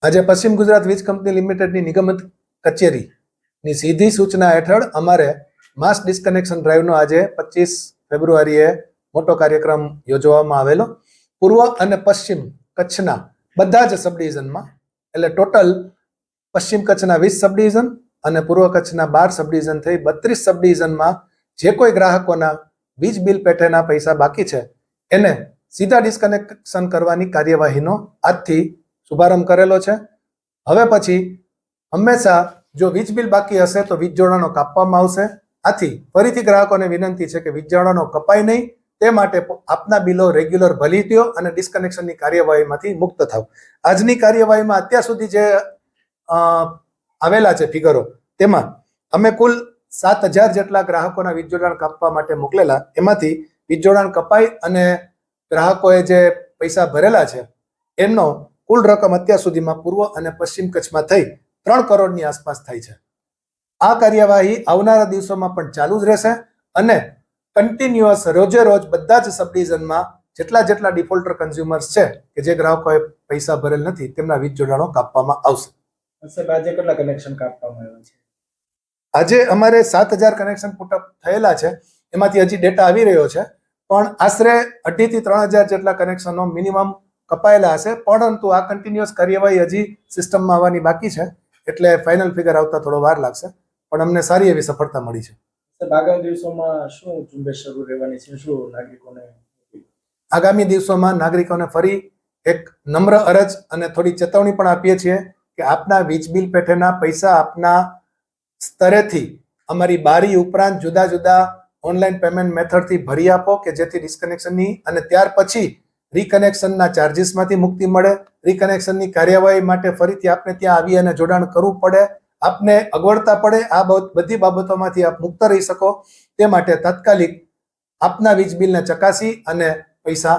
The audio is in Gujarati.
આજે પશ્ચિમ ગુજરાત વીજ કંપની લિમિટેડની નિગમત કચેરીની સીધી સૂચના હેઠળ અમારે માસ ડિસ્કનેક્શન ડ્રાઈવનો આજે 25 ફેબ્રુઆરીએ મોટો કાર્યક્રમ યોજવામાં આવેલો. પૂર્વ અને પશ્ચિમ કચ્છના બધા જ સબ ડિવિઝનમાં, એટલે ટોટલ પશ્ચિમ કચ્છના 20 સબ ડિવિઝન અને પૂર્વ કચ્છના 12 સબ ડિવિઝન થઈ 32 સબ ડિવિઝનમાં જે કોઈ ગ્રાહકોના વીજ બિલ પેઠેના પૈસા બાકી છે એને સીધા ડિસ્કનેક્શન કરવાની કાર્યવાહીનો આજથી શુભારંભ કરેલો છે. હવે પછી હંમેશા જો વીજ બિલ બાકી હશે તો વીજ જોડાણો કાપવામાં આવશે. આથી ફરીથી ગ્રાહકોને વિનંતી છે કે વીજ જોડાણો કપાય નહીં, તે માટે આપના બિલો રેગ્યુલર ભરી દો અને ડિસ્કનેક્શનની કાર્યવાહીમાંથી મુક્ત થાવ. આજની કાર્યવાહીમાં અત્યાર સુધી જે આવેલા છે ફિગરો, તેમાં અમે કુલ 7,000 જેટલા ગ્રાહકોના વીજ જોડાણ કાપવા માટે મોકલેલા. એમાંથી વીજ જોડાણ કપાઈ અને ગ્રાહકોએ જે પૈસા ભરેલા છે એનો કુલ રકમ અત્યાર સુધીમાં પૂર્વ અને પશ્ચિમ કચ્છમાં થઈ 3 કરોડની આસપાસ થાય છે. આ કાર્યવાહી આવનારા દિવસોમાં પણ ચાલુ જ રહેશે અને કન્ટિન્યુઅસ રોજે રોજ બધા જ સબ ડિવિઝનમાં જેટલા ડિફોલ્ટર કન્ઝ્યુમર્સ છે કે જે ગ્રાહકોએ પૈસા ભરેલ નથી તેમના વીજ જોડાણો કાપવામાં આવશે. આજે કેટલા કનેક્શન કાપવામાં આવ્યા છે? આજે અમારે 7,000 કનેક્શન પુટઅપ થયેલા છે. એમાંથી હજી ડેટા આવી રહ્યો છે, પણ આશરે 2,500 થી 3,000 જેટલા કનેક્શનો મિનિમમ કપાયેલા હશે. પરંતુ આ કન્ટિન્યુઅસ કાર્યવાહી હજી સિસ્ટમમાં આવવાની બાકી છે, એટલે ફાઇનલ ફિગર આવતા થોડો વાર લાગશે, પણ અમને સારી એવી સફળતા મળી છે. આગામી દિવસોમાં શું ઝુંબેશ શરૂ રહેવાની છે? શું નાગરિકોને આગામી દિવસોમાં નાગરિકોને ફરી એક નમ્ર અરજ અને થોડી ચેતવણી પણ આપીએ છીએ કે આપના વીજ બિલ પેઠેના પૈસા આપના સ્તરેથી અમારી બારી ઉપરાંત જુદા જુદા ઓનલાઈન પેમેન્ટ મેથડથી ભરી આપો કે જેથી ડિસ્કનેક્શનની અને ત્યાર પછી રિકનેક્શનના ચાર્જિસમાંથી મુક્તિ મળે. રિકનેક્શનની કાર્યવાહી માટે ફરીથી આપને ત્યાં આવી અને જોડાણ કરવું પડે, આપને અગવડતા પડે, આ બધી બાબતોમાંથી આપ મુક્ત રહી શકો તે માટે તાત્કાલિક આપના વીજ બિલને ચકાસી અને પૈસા